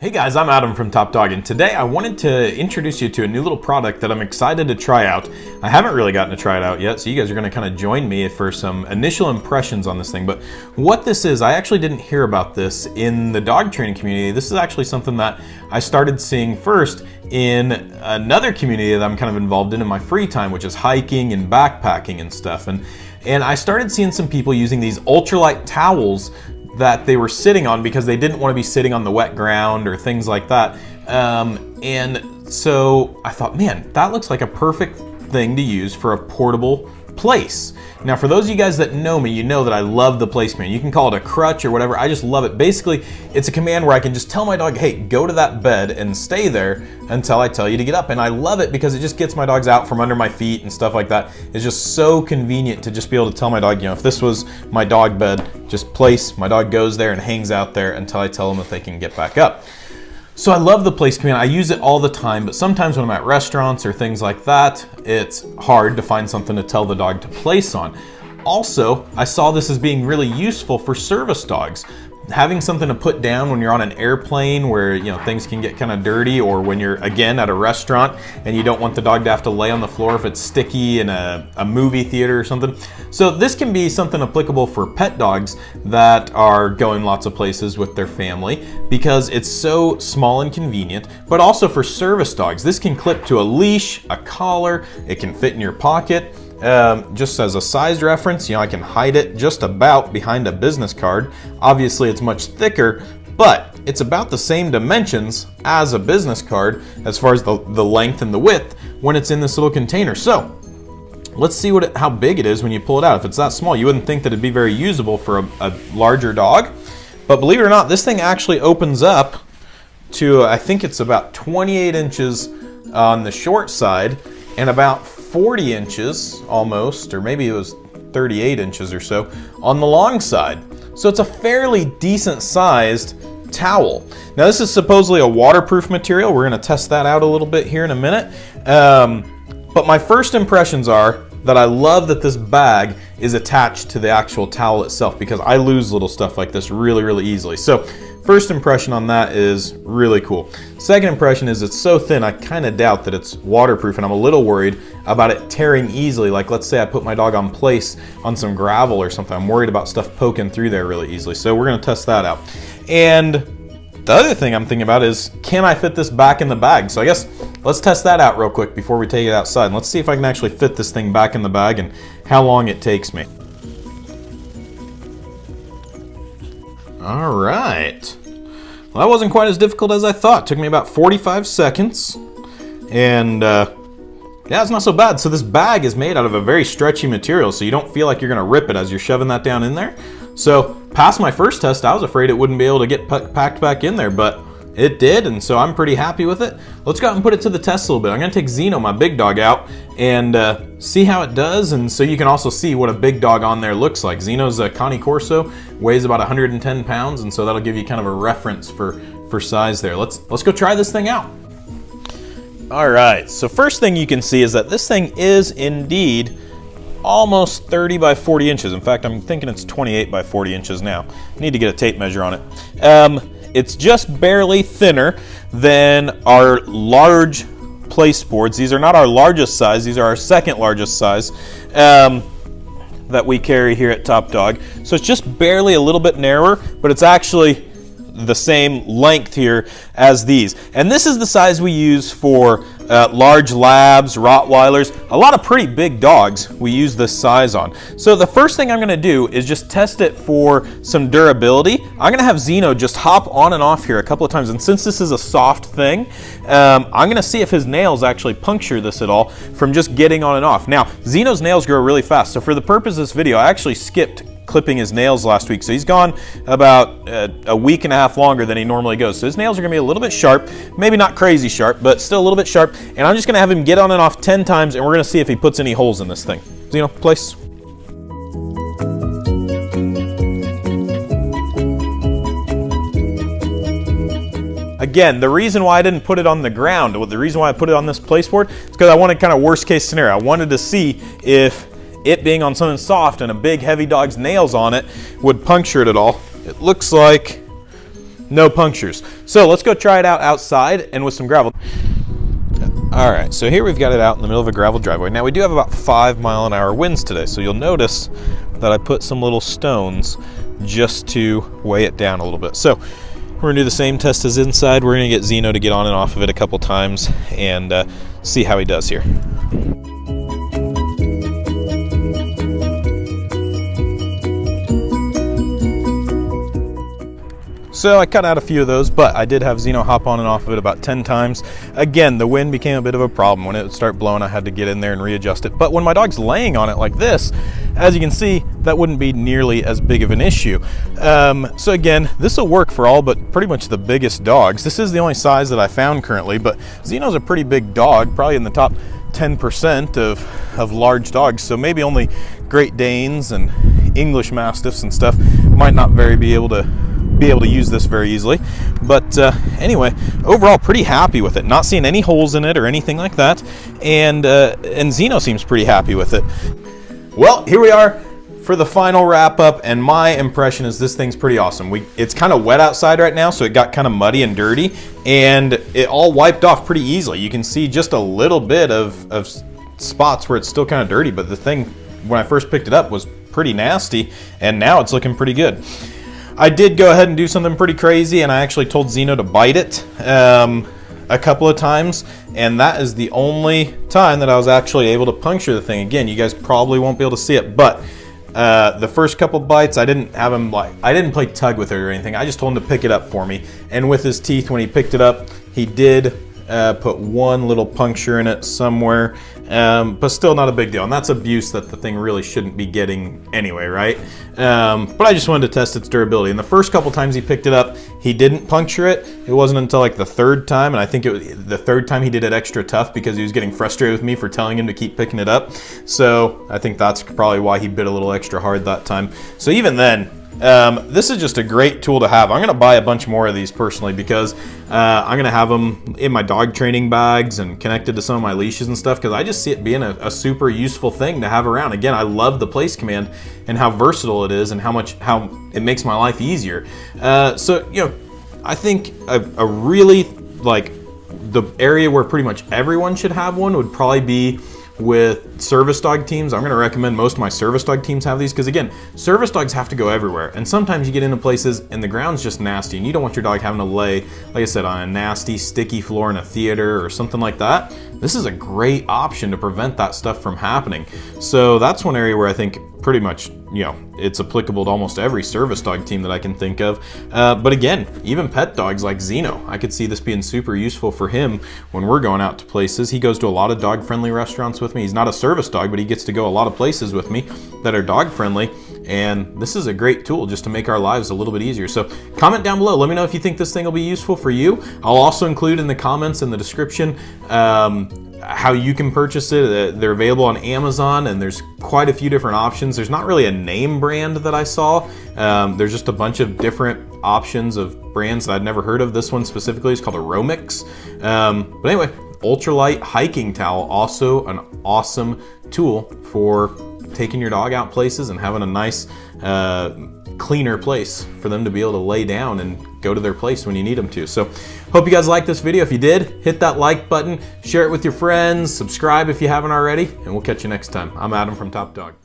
Hey guys, I'm Adam from Top Dog, and today I wanted to introduce you to a new little product that I'm excited to try out. I haven't really gotten to try it out yet, so you guys are going to kind of join me for some initial impressions on this thing. But what this is, I actually didn't hear about this in the dog training community. This is actually something that I started seeing first in another community that I'm kind of involved in my free time, which is hiking and backpacking and stuff. And I started seeing some people using these ultralight towels that they were sitting on because they didn't want to be sitting on the wet ground or things like that. And so I thought, man, that looks like a perfect thing to use for a portable place. Now, for those of you guys that know me, you know that I love the place command. You can call it a crutch or whatever. I just love it. Basically, it's a command where I can just tell my dog, hey, go to that bed and stay there until I tell you to get up. And I love it because it just gets my dogs out from under my feet and stuff like that. It's just so convenient to just be able to tell my dog, you know, if this was my dog bed, just place, my dog goes there and hangs out there until I tell them that they can get back up. So I love the place command. I use it all the time, but sometimes when I'm at restaurants or things like that, it's hard to find something to tell the dog to place on. Also, I saw this as being really useful for service dogs. Having something to put down when you're on an airplane where, you know, things can get kind of dirty, or when you're, again, at a restaurant and you don't want the dog to have to lay on the floor if it's sticky in a movie theater or something. So this can be something applicable for pet dogs that are going lots of places with their family because it's so small and convenient, but also for service dogs. This can clip to a leash, a collar, it can fit in your pocket. Just as a size reference, you know, I can hide it just about behind a business card. Obviously, it's much thicker, but it's about the same dimensions as a business card as far as the length and the width when it's in this little container. So let's see how big it is when you pull it out. If it's that small, you wouldn't think that it'd be very usable for a larger dog. But believe it or not, this thing actually opens up to, I think it's about 28 inches on the short side and about 40 inches almost, or maybe it was 38 inches or so on the long side. So it's a fairly decent sized towel. Now this is supposedly a waterproof material. We're going to test that out a little bit here in a minute. But my first impressions are that I love that this bag is attached to the actual towel itself, because I lose little stuff like this really, really easily. So first impression on that is really cool. Second impression is it's so thin, I kind of doubt that it's waterproof, and I'm a little worried about it tearing easily. Like, let's say I put my dog on place on some gravel or something. I'm worried about stuff poking through there really easily. So we're going to test that out. And the other thing I'm thinking about is, can I fit this back in the bag? So I guess let's test that out real quick before we take it outside. And let's see if I can actually fit this thing back in the bag and how long it takes me. All right. Well, that wasn't quite as difficult as I thought. It took me about 45 seconds. And yeah, it's not so bad. So this bag is made out of a very stretchy material, so you don't feel like you're gonna rip it as you're shoving that down in there. So past my first test, I was afraid it wouldn't be able to get packed back in there, but it did, and so I'm pretty happy with it. Let's go out and put it to the test a little bit. I'm gonna take Zeno, my big dog, out and see how it does, and so you can also see what a big dog on there looks like. Zeno's a Cane Corso, weighs about 110 pounds, and so that'll give you kind of a reference for size there. Let's go try this thing out. All right, so first thing you can see is that this thing is indeed almost 30 by 40 inches. In fact, I'm thinking it's 28 by 40 inches now. Need to get a tape measure on it. It's just barely thinner than our large place boards. These are not our largest size. These are our second largest size that we carry here at Top Dog. So it's just barely a little bit narrower, but it's actually the same length here as these. And this is the size we use for large labs, Rottweilers, a lot of pretty big dogs we use this size on. So the first thing I'm going to do is just test it for some durability. I'm going to have Zeno just hop on and off here a couple of times, and since this is a soft thing, I'm going to see if his nails actually puncture this at all from just getting on and off. Now, Zeno's nails grow really fast, so for the purpose of this video, I actually skipped clipping his nails last week, so he's gone about a week and a half longer than he normally goes. So his nails are gonna be a little bit sharp, maybe not crazy sharp, but still a little bit sharp. And I'm just gonna have him get on and off 10 times, and we're gonna see if he puts any holes in this thing. Zeno, place. Again, the reason why I didn't put it on the ground, the reason why I put it on this place board, is because I wanted kind of worst case scenario. I wanted to see if it being on something soft and a big heavy dog's nails on it would puncture it at all. It looks like no punctures. So let's go try it out outside and with some gravel. All right, so here we've got it out in the middle of a gravel driveway. Now we do have about 5-mile-an-hour winds today, so you'll notice that I put some little stones just to weigh it down a little bit. So we're gonna do the same test as inside. We're gonna get Zeno to get on and off of it a couple times and see how he does here. So I cut out a few of those, but I did have Zeno hop on and off of it about 10 times. Again, the wind became a bit of a problem. When it would start blowing, I had to get in there and readjust it. But when my dog's laying on it like this, as you can see, that wouldn't be nearly as big of an issue. So again, this will work for all but pretty much the biggest dogs. This is the only size that I found currently, but Zeno's a pretty big dog, probably in the top 10% of large dogs. So maybe only Great Danes and English Mastiffs and stuff might not be able to use this very easily. But anyway, overall pretty happy with it. Not seeing any holes in it or anything like that. And Zeno seems pretty happy with it. Well, here we are for the final wrap up, and my impression is this thing's pretty awesome. It's kind of wet outside right now, so it got kind of muddy and dirty, and it all wiped off pretty easily. You can see just a little bit of spots where it's still kind of dirty, but the thing, when I first picked it up, was pretty nasty, and now it's looking pretty good. I did go ahead and do something pretty crazy, and I actually told Zeno to bite it a couple of times, and that is the only time that I was actually able to puncture the thing. Again, you guys probably won't be able to see it, but the first couple bites, I didn't play tug with it or anything. I just told him to pick it up for me, and with his teeth, when he picked it up, he did put one little puncture in it somewhere, but still not a big deal. And that's abuse that the thing really shouldn't be getting anyway, right? But I just wanted to test its durability. And the first couple times he picked it up, he didn't puncture it. It wasn't until like the third time, and I think the third time he did it extra tough because he was getting frustrated with me for telling him to keep picking it up. So I think that's probably why he bit a little extra hard that time. So even then, this is just a great tool to have. I'm going to buy a bunch more of these personally because I'm going to have them in my dog training bags and connected to some of my leashes and stuff, because I just see it being a super useful thing to have around. Again, I love the place command and how versatile it is and how it makes my life easier. So, you know, I think a really, like, the area where pretty much everyone should have one would probably be with service dog teams. I'm going to recommend most of my service dog teams have these because, again, service dogs have to go everywhere, and sometimes you get into places and the ground's just nasty and you don't want your dog having to lay, like I said, on a nasty sticky floor in a theater or something like that. This is a great option to prevent that stuff from happening. So that's one area where I think pretty much, you know, it's applicable to almost every service dog team that I can think of. But again, even pet dogs like Zeno, I could see this being super useful for him when we're going out to places. He goes to a lot of dog-friendly restaurants with me. He's not a service dog, but he gets to go a lot of places with me that are dog-friendly. And this is a great tool just to make our lives a little bit easier. So comment down below. Let me know if you think this thing will be useful for you. I'll also include in the comments in the description how you can purchase it. They're available on Amazon, and there's quite a few different options. There's not really a name brand that I saw. There's just a bunch of different options of brands that I'd never heard of. This one specifically is called a Romix. But anyway, ultralight hiking towel, also an awesome tool for taking your dog out places and having a nice cleaner place for them to be able to lay down and go to their place when you need them to. So hope you guys liked this video. If you did, hit that like button, share it with your friends, subscribe if you haven't already, and we'll catch you next time. I'm Adam from Top Dog.